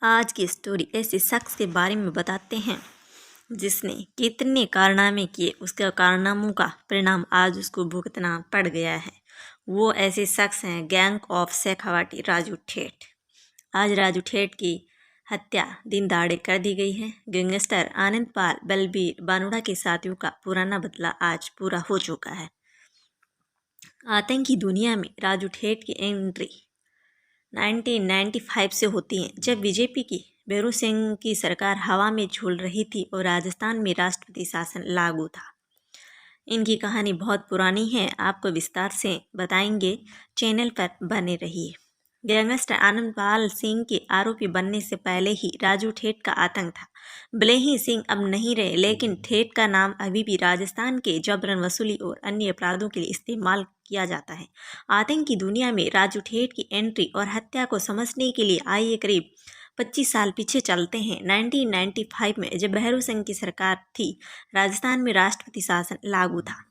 आज की स्टोरी ऐसे शख्स के बारे में बताते हैं जिसने कितने कारनामे किए, उसके कारनामों का परिणाम आज उसको भुगतना पड़ गया है। वो ऐसे शख्स हैं गैंग ऑफ शेखावाटी राजू ठेठ। आज राजू ठेठ की हत्या दिन दहाड़े कर दी गई है। गैंगस्टर आनंद पाल बलबीर बानुड़ा के साथियों का पुराना बदला आज पूरा हो चुका है। आतंकी दुनिया में राजू ठेठ की एंट्री 1995 से होती हैं, जब बीजेपी की भैरू सिंह की सरकार हवा में झूल रही थी और राजस्थान में राष्ट्रपति शासन लागू था। इनकी कहानी बहुत पुरानी है, आपको विस्तार से बताएंगे। चैनल पर बने रहिए। गैंगस्टर आनंदपाल सिंह के आरोपी बनने से पहले ही राजू ठेठ का आतंक था। भले ही सिंह अब नहीं रहे, लेकिन ठेठ का नाम अभी भी राजस्थान के जबरन वसूली और अन्य अपराधों के लिए इस्तेमाल किया जाता है। आतंक की दुनिया में राजू ठेठ की एंट्री और हत्या को समझने के लिए आइए करीब 25 साल पीछे चलते हैं। 1995 में जब भैरू सिंह की सरकार थी, राजस्थान में राष्ट्रपति शासन लागू था।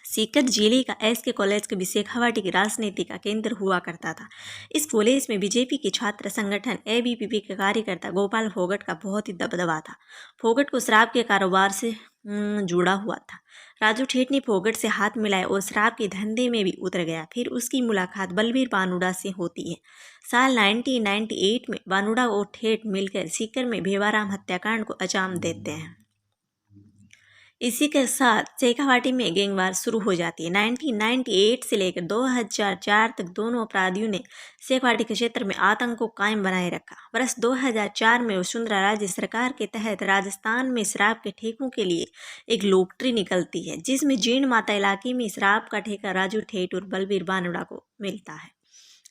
सीकर जिले का एसके कॉलेज के शेखावाटी की राजनीति का केंद्र हुआ करता था। इस कॉलेज में बीजेपी के छात्र संगठन एबीवीपी के कार्यकर्ता गोपाल फोगट का बहुत ही दबदबा था। फोगट को शराब के कारोबार से जुड़ा हुआ था। राजू ठेठ ने फोगट से हाथ मिलाया और शराब के धंधे में भी उतर गया। फिर उसकी मुलाकात बलबीर बानुड़ा से होती है। साल 1998 में बानुड़ा और ठेठ मिलकर सीकर में भेवाराम हत्याकांड को अंजाम देते हैं। इसी के साथ शेखावाटी में गैंगवार शुरू हो जाती है। 1998 से लेकर 2004 तक दोनों अपराधियों ने शेखावाटी के क्षेत्र में आतंक को कायम बनाए रखा। वर्ष 2004 में वसुंधरा राज्य सरकार के तहत राजस्थान में शराब के ठेकों के लिए एक लॉटरी निकलती है, जिसमें जीण माता इलाके में शराब का ठेका राजू ठेठ और बलबीर बानुड़ा को मिलता है।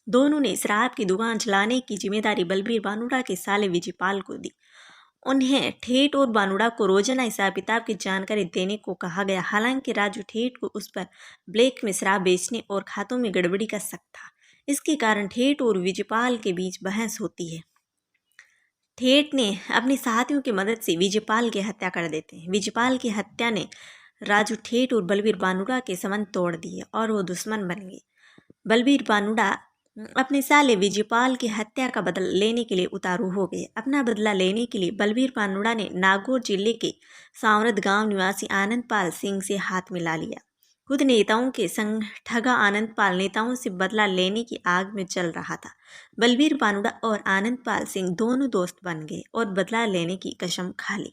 दोनों ने शराब की दुकान चलाने की जिम्मेदारी बलबीर बानुड़ा के साले विजयपाल को दी। उन्हें ठेठ और बानुड़ा को रोजाना हिसाब किताब की जानकारी देने को कहा गया। हालांकि राजू ठेठ को उस पर ब्लैक में शराब बेचने और खातों में गड़बड़ी का शक था। इसके कारण ठेठ और विजयपाल के बीच बहस होती है। ठेठ ने अपने साथियों की मदद से विजयपाल की हत्या कर देते हैं। विजयपाल की हत्या ने राजू ठेठ और बलबीर बानुड़ा के संबंध तोड़ दिए और वो दुश्मन बन गए। बलबीर बानुड़ा अपने साले विजयपाल की हत्या का बदला लेने के लिए उतारू हो गए। अपना बदला लेने के लिए बलबीर बानुड़ा ने नागौर जिले के सांवरद गांव निवासी आनंदपाल सिंह से हाथ मिला लिया। खुद नेताओं के संग ठगा आनंदपाल नेताओं से बदला लेने की आग में चल रहा था। बलबीर बानुड़ा और आनंदपाल सिंह दोनों दोस्त बन गए और बदला लेने की कसम खा ली।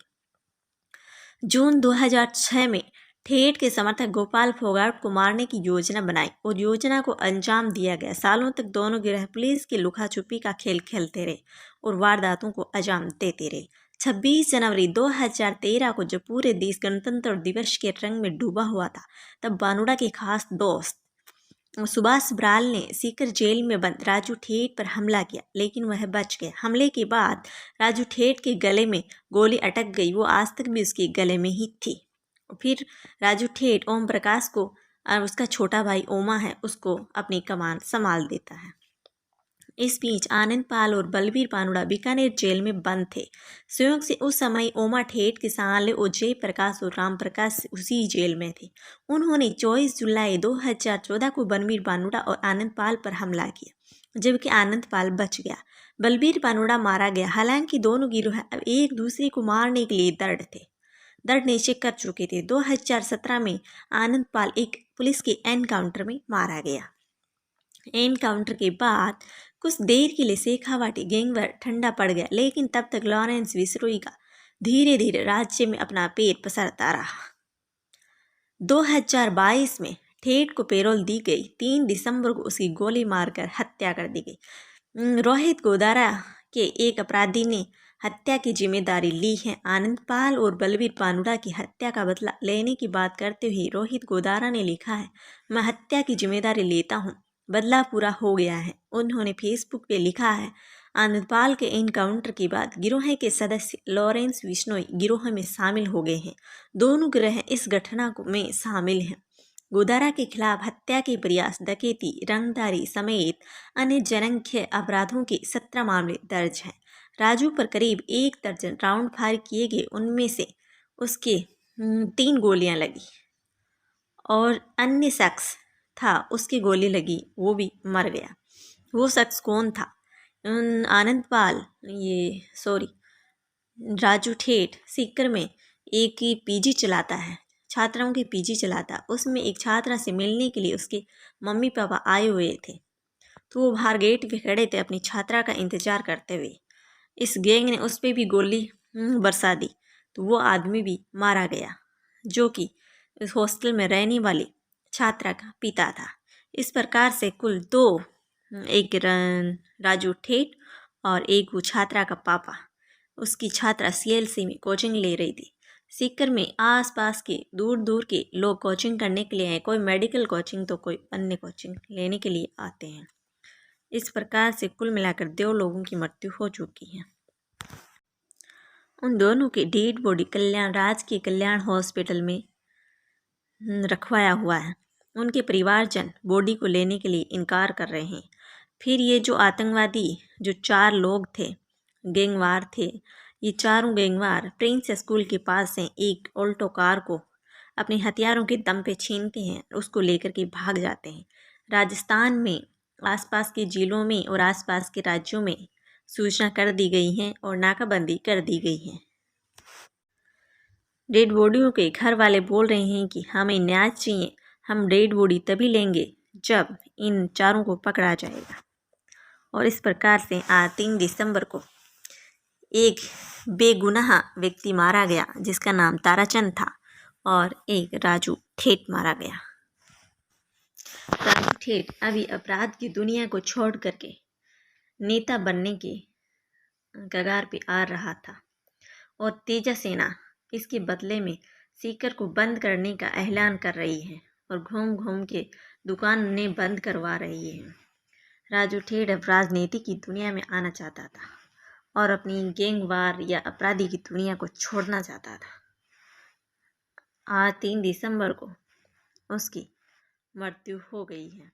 जून 2006 में ठेठ के समर्थक गोपाल फोगाट को मारने की योजना बनाई और योजना को अंजाम दिया गया। सालों तक दोनों गिरह पुलिस की लुका छुपी का खेल खेलते रहे और वारदातों को अंजाम देते रहे। 26 जनवरी 2013 को जब पूरे देश गणतंत्र दिवस के रंग में डूबा हुआ था, तब बानुड़ा के खास दोस्त सुभाष बराल ने सीकर जेल में बंद राजू ठेठ पर हमला किया, लेकिन वह बच गया। हमले के बाद राजू ठेठ के गले में गोली अटक गई, वो आज तक भी उसके गले में ही थी। फिर राजू ठेठ ओम प्रकाश को और उसका छोटा भाई ओमा है उसको अपनी कमान संभाल देता है। इस बीच आनंदपाल और बलबीर बानुड़ा बीकानेर जेल में बंद थे। संयोग से उस समय ओमा ठेठ के साले और जय प्रकाश और राम प्रकाश उसी जेल में थे। उन्होंने 24 जुलाई 2014 को बलबीर बानुड़ा और आनंदपाल पर हमला किया, जबकि आनंदपाल बच गया। बलबीर बानुड़ा मारा गया। हालांकि दोनों गिरोह अब एक दूसरे को मारने के लिए दृढ़ निश्चय कर चुके थे। 2017 में आनंदपाल एक पुलिस के एनकाउंटर में मारा गया। एनकाउंटर के बाद कुछ देर के लिए शेखावाटी गैंगवार ठंडा पड़ गया, लेकिन तब तक लॉरेंस विसरोई का धीरे धीरे राज्य में अपना पैर पसारता रहा। 2022 में ठेठ को पैरोल दी गई। 3 दिसंबर को उसकी गोली मारकर हत्या कर दी गई। रोहित गोदारा के एक अपराधी ने हत्या की जिम्मेदारी ली है। आनंदपाल और बलबीर बानुड़ा की हत्या का बदला लेने की बात करते हुए रोहित गोदारा ने लिखा है, मैं हत्या की जिम्मेदारी लेता हूँ, बदला पूरा हो गया है। उन्होंने फेसबुक पे लिखा है। आनंदपाल के एनकाउंटर के बाद गिरोह के सदस्य लॉरेंस विश्नोई गिरोह में शामिल हो गए हैं। दोनों गिरोह इस घटना में शामिल हैं। गोदारा के खिलाफ हत्या के प्रयास, डकैती, रंगदारी समेत अन्य जघन्य अपराधों के 17 मामले दर्ज हैं। राजू पर करीब 1 दर्जन राउंड फायर किए गए, उनमें से उसके 3 गोलियां लगी और अन्य शख्स था उसकी गोली लगी, वो भी मर गया। वो शख्स कौन था आनंदपाल राजू ठेठ सीकर में एक ही पीजी चलाता है, छात्राओं की पीजी चलाता है। उसमें एक छात्रा से मिलने के लिए उसके मम्मी पापा आए हुए थे, तो वो बाहर गेट पे खड़े थे अपनी छात्रा का इंतज़ार करते हुए। इस गैंग ने उस पर भी गोली बरसा दी, तो वो आदमी भी मारा गया, जो कि इस हॉस्टल में रहने वाली छात्रा का पिता था। इस प्रकार से कुल दो, एक राजू ठेठ और एक वो छात्रा का पापा, उसकी छात्रा सीएलसी में कोचिंग ले रही थी। सीकर में आसपास के दूर दूर के लोग कोचिंग करने के लिए आए, कोई मेडिकल कोचिंग तो कोई अन्य कोचिंग लेने के लिए आते हैं। इस प्रकार से कुल मिलाकर 2 लोगों की मृत्यु हो चुकी है। उन दोनों की डेड बॉडी राजकीय कल्याण हॉस्पिटल में रखवाया हुआ है। उनके परिवारजन बॉडी को लेने के लिए इनकार कर रहे हैं। फिर ये जो आतंकवादी जो 4 लोग थे, गैंगवार थे, ये चारों गैंगवार प्रिंस स्कूल के पास से एक ऑल्टो कार को अपने हथियारों के दम पे छीनते हैं, उसको लेकर के भाग जाते हैं। राजस्थान में आसपास के जिलों में और आसपास के राज्यों में सूचना कर दी गई है और नाकाबंदी कर दी गई है। डेड बॉडियों के घर वाले बोल रहे हैं कि हमें न्याय चाहिए, हम डेड बॉडी तभी लेंगे जब इन चारों को पकड़ा जाएगा। और इस प्रकार से आज 3 दिसंबर को एक बेगुनाह व्यक्ति मारा गया जिसका नाम ताराचंद था, और एक राजू ठेठ मारा गया। राजू ठेठ अभी अपराध की दुनिया को छोड़ करके नेता बनने के कगार पे आ रहा था, और तेजा सेना इसके बदले में सीकर को बंद करने का ऐलान कर रही है और घूम घूम के दुकानें बंद करवा रही है। राजू ठेठ अब राजनीति की दुनिया में आना चाहता था और अपनी गैंगवार या अपराधी की दुनिया को छोड़ना चाहता था। आज 3 दिसंबर को उसकी मृत्यु हो गई है।